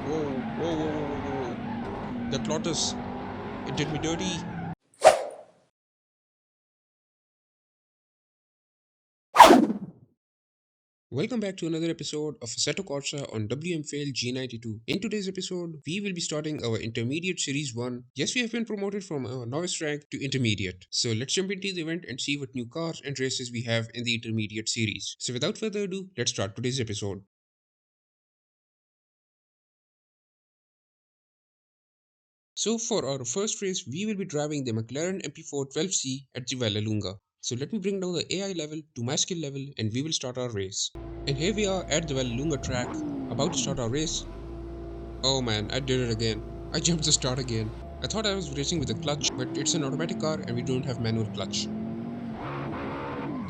Whoa, whoa, whoa, whoa, whoa, whoa. That Lotus, it did me dirty. Welcome back to another episode of Assetto Corsa on WMFail G92. In today's episode, we will be starting our Intermediate Series 1. Yes, we have been promoted from our novice rank to Intermediate. So let's jump into the event and see what new cars and races we have in the Intermediate Series. So without further ado, let's start today's episode. So for our first race, we will be driving the McLaren Mp4-12C at the Vallelunga. So let me bring down the AI level to my skill level and we will start our race. And here we are at the Vallelunga track, about to start our race. Oh man, I did it again. I jumped the start again. I thought I was racing with a clutch, but it's an automatic car and we don't have manual clutch.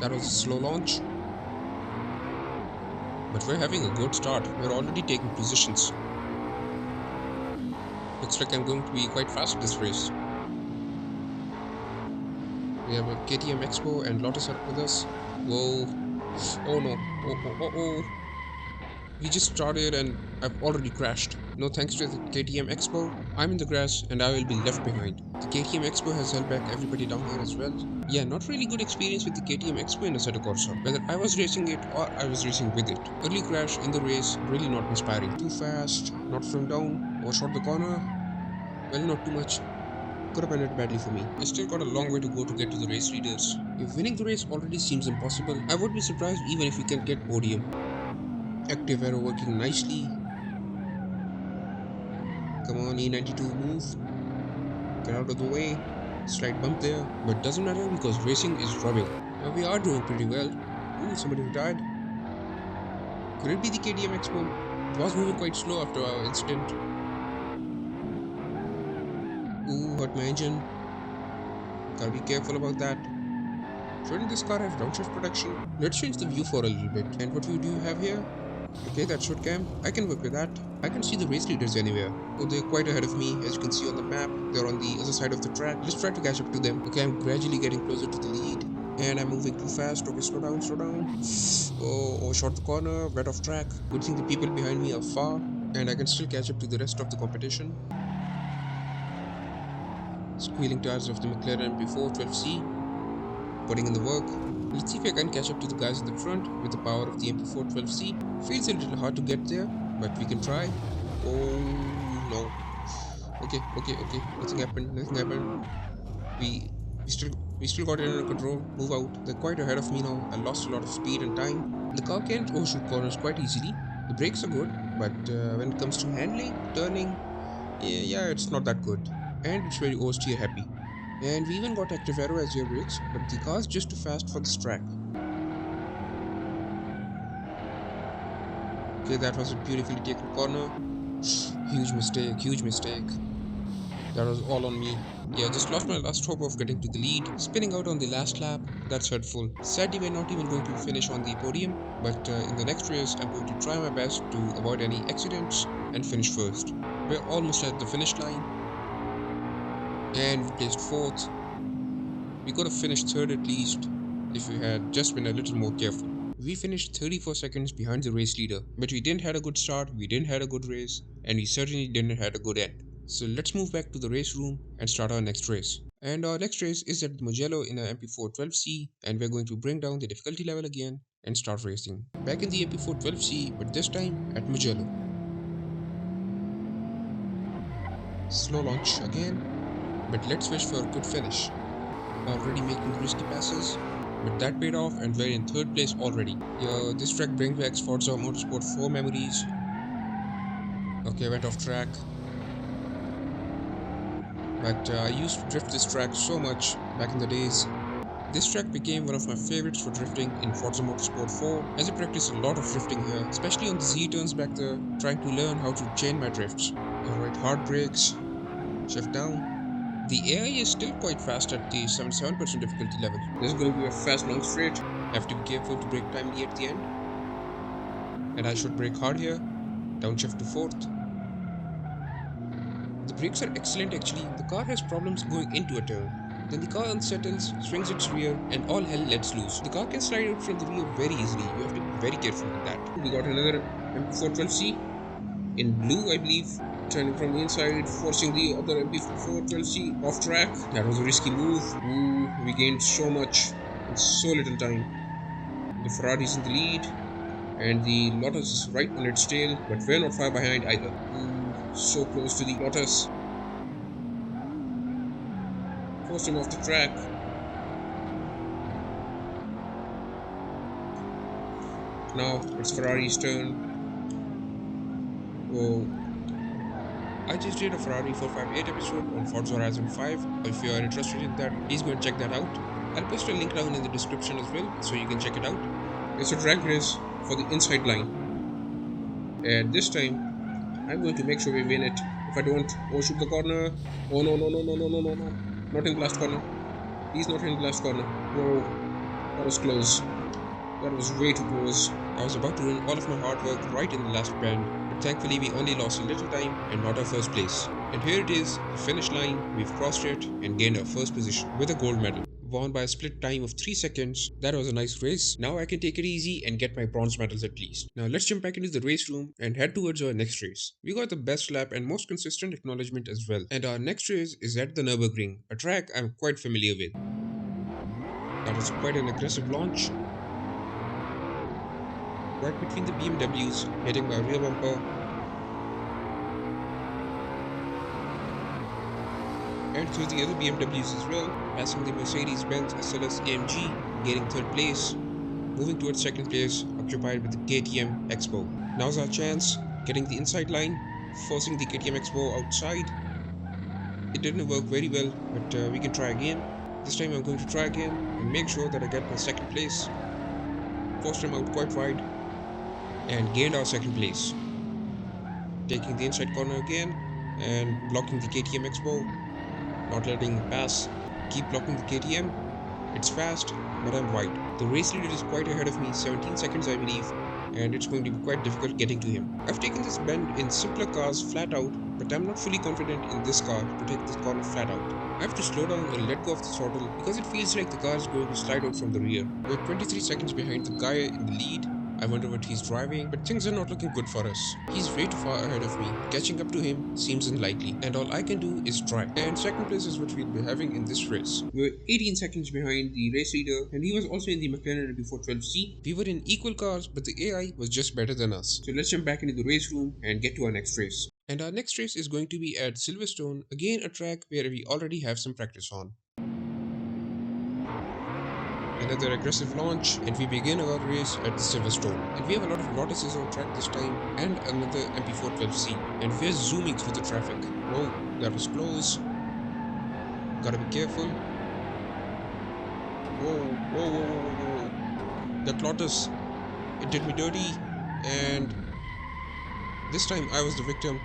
That was a slow launch. But we're having a good start. We're already taking positions. Looks like I'm going to be quite fast this race. We have a KTM Expo and Lotus are with us. Whoa. Oh no. Oh. We just started and I've already crashed. No thanks to the KTM Expo, I'm in the grass and I will be left behind. The KTM Expo has held back everybody down here as well. Yeah, not really good experience with the KTM Expo in Assetto Corsa. Whether I was racing it or I was racing with it. Early crash in the race, really not inspiring. Too fast, not slowing down, overshot the corner. Well, not too much. Could have ended badly for me. I still got a long way to go to get to the race leaders. If winning the race already seems impossible, I would be surprised even if we can get podium. Active arrow working nicely. Come on, E92, move. Get out of the way. Slight bump there, but doesn't matter because racing is rubbing. Now we are doing pretty well. Ooh, somebody retired. Could it be the KTM Expo? It was moving quite slow after our incident. Ooh, hurt my engine. Gotta be careful about that. Shouldn't this car have downshift protection? Let's change the view for a little bit. And what view do you have here? Okay, that's short cam. I can work with that. I can see the race leaders anywhere. Oh, they're quite ahead of me. As you can see on the map, they're on the other side of the track. Let's try to catch up to them. Okay, I'm gradually getting closer to the lead. And I'm moving too fast. Okay, slow down, slow down. Oh, short the corner, right off track. Good thing the people behind me are far. And I can still catch up to the rest of the competition. Squealing tires of the McLaren Mp4-12C. Putting in the work. Let's see if I can catch up to the guys in the front with the power of the Mp4-12C. Feels a little hard to get there, but we can try. Oh no. Okay. Nothing happened. We we still got it under control. Move out. They're quite ahead of me now. I lost a lot of speed and time. The car can't overshoot corners quite easily. The brakes are good, but when it comes to handling, turning, yeah, it's not that good. And it's very oversteer happy. And we even got active arrow as rear brakes, but the car's just too fast for this track. Okay, that was a beautifully taken corner. Huge mistake. That was all on me. Yeah, just lost my last hope of getting to the lead. Spinning out on the last lap, that's hurtful. Sadly, we're not even going to finish on the podium, but in the next race, I'm going to try my best to avoid any accidents and finish first. We're almost at the finish line, and we placed fourth. We could have finished third at least if we had just been a little more careful. We finished 34 seconds behind the race leader, but we didn't had a good start, we didn't had a good race, and we certainly didn't had a good end. So let's move back to the race room and start our next race. And our next race is at Mugello in a Mp4-12C, and we're going to bring down the difficulty level again and start racing. Back in the Mp4-12C, but this time at Mugello. Slow launch again, but let's wish for a good finish. Already making risky passes, but that paid off and we're in third place already. Yeah, this track brings back Forza Motorsport 4 memories. Okay, went off track. But I used to drift this track so much back in the days. This track became one of my favorites for drifting in Forza Motorsport 4 as I practiced a lot of drifting here, especially on the Z-turns back there, trying to learn how to chain my drifts. Alright, hard brakes, shift down. The AI is still quite fast at the 77% difficulty level. This is going to be a fast long straight. Have to be careful to brake timely at the end. And I should brake hard here. Downshift to fourth. The brakes are excellent actually. The car has problems going into a turn. Then the car unsettles, swings its rear, and all hell lets loose. The car can slide out from the rear very easily. You have to be very careful with that. We got another M412C. in blue, I believe, turning from the inside, forcing the other MP4-12C off track. That was a risky move. Ooh, we gained so much in so little time. The Ferrari's in the lead, and the Lotus is right on its tail, but we're not far behind either. Ooh, so close to the Lotus. Forced him off the track. Now it's Ferrari's turn. Oh, I just did a Ferrari 458 episode on Forza Horizon 5. If you are interested in that, please go and check that out. I'll post a link down in the description as well, so you can check it out. It's a drag race for the inside line. And this time, I'm going to make sure we win it. If I don't, oh, shoot the corner. Oh, no, no, no, no, no, no, no, no. Not in the last corner. He's not in the last corner. Whoa, that was close. That was way too close. I was about to ruin all of my hard work right in the last bend, but thankfully we only lost a little time and not our first place. And here it is, the finish line. We've crossed it and gained our first position with a gold medal, won by a split time of 3 seconds. That was a nice race. Now I can take it easy and get my bronze medals at least. Now let's jump back into the race room and head towards our next race. We got the best lap and most consistent acknowledgement as well. And our next race is at the Nurburgring, a track I'm quite familiar with. That was quite an aggressive launch, right between the BMWs, hitting my rear bumper, and through the other BMWs as well, passing the Mercedes-Benz SLS AMG, gaining third place, moving towards second place, occupied with the KTM Expo. Now's our chance, getting the inside line, forcing the KTM Expo outside. It didn't work very well, but we can try again. This time I'm going to try again and make sure that I get my second place. Forced him out quite wide and gained our second place. Taking the inside corner again and blocking the KTM Expo, not letting it pass. Keep blocking the KTM. It's fast, but I'm wide. The race leader is quite ahead of me, 17 seconds I believe, and it's going to be quite difficult getting to him. I've taken this bend in simpler cars flat out, but I'm not fully confident in this car to take this corner flat out. I have to slow down and let go of the throttle because it feels like the car is going to slide out from the rear. We're 23 seconds behind the guy in the lead. I wonder what he's driving, but things are not looking good for us. He's way too far ahead of me. Catching up to him seems unlikely, and all I can do is try. And second place is what we'll be having in this race. We were 18 seconds behind the race leader, and he was also in the McLaren Mp4-12C. We were in equal cars, but the AI was just better than us. So let's jump back into the race room and get to our next race. And our next race is going to be at Silverstone, again a track where we already have some practice on. Another aggressive launch, and we begin our race at Silverstone. And we have a lot of Lotuses on track this time, and another Mp4-12C. And we're zooming through the traffic. Whoa, that was close. Gotta be careful. Whoa, whoa, whoa, whoa, whoa. That Lotus, it did me dirty, and this time I was the victim.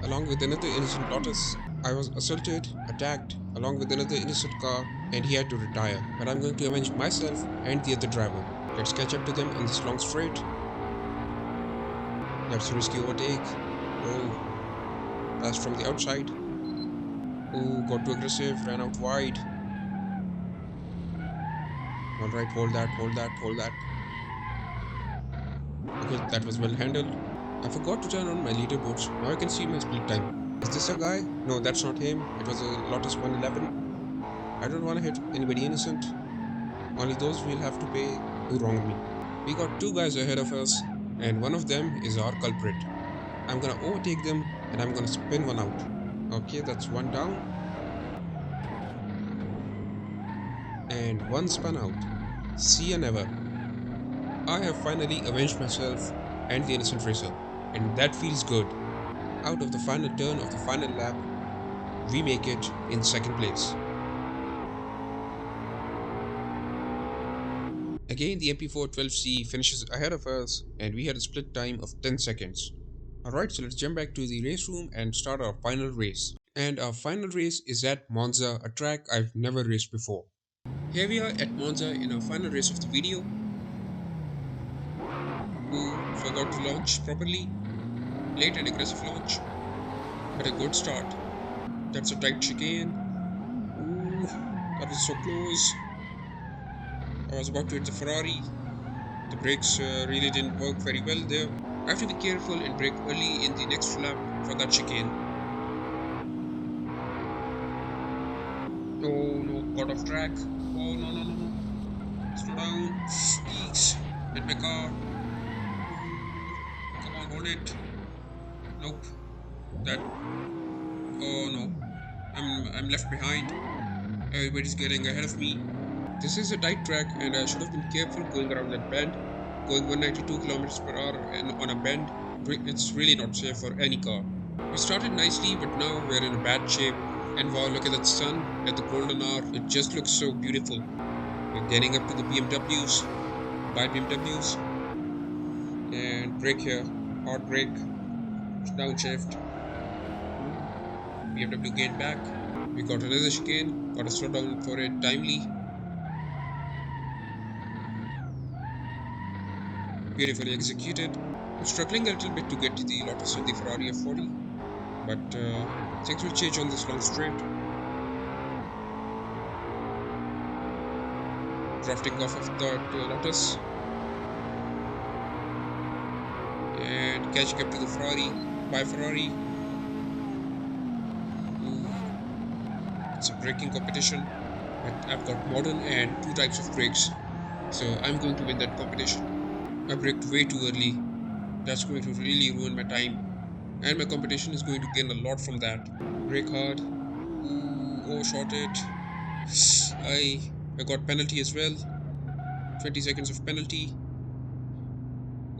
Along with another innocent Lotus, I was assaulted, attacked, along with another innocent car, and he had to retire. But I'm going to avenge myself and the other driver. Let's catch up to them on this long straight. That's a risky overtake. Oh, passed from the outside. Oh, got too aggressive, ran out wide. Alright, hold that, hold that, hold that. Okay, that was well handled. I forgot to turn on my leaderboards. Now I can see my split time. Is this a guy? No, that's not him. It was a Lotus 111. I don't want to hit anybody innocent. Only those will have to pay who wronged me. We got two guys ahead of us, and one of them is our culprit. I'm gonna overtake them, and I'm gonna spin one out. Okay, that's one down. And one spun out. See ya never. I have finally avenged myself and the innocent racer, and that feels good. Out of the final turn of the final lap, we make it in second place. Again, the Mp4-12C finishes ahead of us, and we had a split time of 10 seconds. Alright, so let's jump back to the race room and start our final race. And our final race is at Monza, a track I've never raced before. Here we are at Monza in our final race of the video. Who forgot to launch properly. Late and aggressive launch, but a good start. That's a tight chicane. Ooh, that was so close. I was about to hit the Ferrari. The brakes really didn't work very well there. I have to be careful and brake early in the next lap for that chicane. Oh no, got off track. Oh no, no, no, no. Slow down. Eeks. Hit my car. Ooh. Come on, hold it. Nope. That. Oh no. I'm left behind. Everybody's getting ahead of me. This is a tight track, and I should have been careful going around that bend. Going 192 kilometers per hour and on a bend, it's really not safe for any car. We started nicely, but now we're in a bad shape. And wow, look at that sun at the golden hour. It just looks so beautiful. We're getting up to the BMWs, bad BMWs, and brake here. Hard brake, downshift. Ooh, BMW gained back. We got another chicane, got to slow down for it timely. Beautifully executed. I'm struggling a little bit to get to the Lotus with the Ferrari F40, but things will change on this long straight. Drafting off of that Lotus and catching up to the Ferrari. By Ferrari. Ooh, it's a braking competition, but I've got modern and two types of brakes, so I'm going to win that competition. I braked way too early. That's going to really ruin my time, and my competition is going to gain a lot from that. Brake hard. Ooh, overshot it. I got penalty as well. 20 seconds of penalty.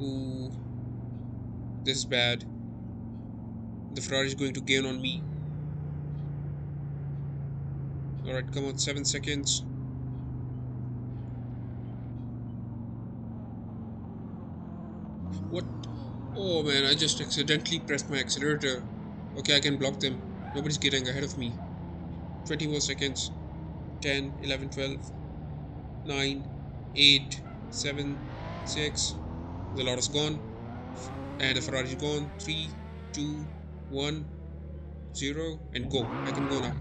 Ooh, this is bad. The Ferrari is going to gain on me. Alright, come on, 7 seconds. What? Oh man, I just accidentally pressed my accelerator. Okay, I can block them. Nobody's getting ahead of me. 20 more seconds. 10, 11, 12, 9, 8, 7, 6. The Lotus gone. And the Ferrari's gone. 3, 2, 1, 0. And go. I can go now.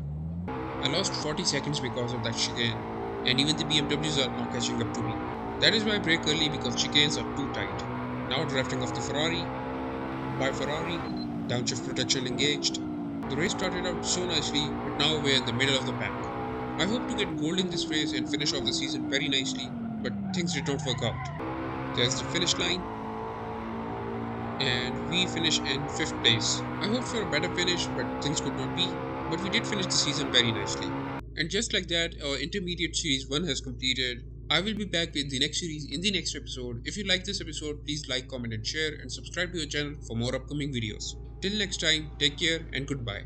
I lost 40 seconds because of that chicane. And even the BMWs are now catching up to me. That is why I brake early, because chicanes are too tight. Now drafting off the Ferrari. By Ferrari. Downshift protection engaged. The race started out so nicely, but now we're in the middle of the pack. I hope to get gold in this race and finish off the season very nicely, but things did not work out. There's the finish line, and we finish in 5th place. I hoped for a better finish, but things could not be. But we did finish the season very nicely. And just like that, our intermediate series 1 has completed. I will be back with the next series in the next episode. If you like this episode, please like, comment, and share, and subscribe to our channel for more upcoming videos. Till next time, take care and goodbye.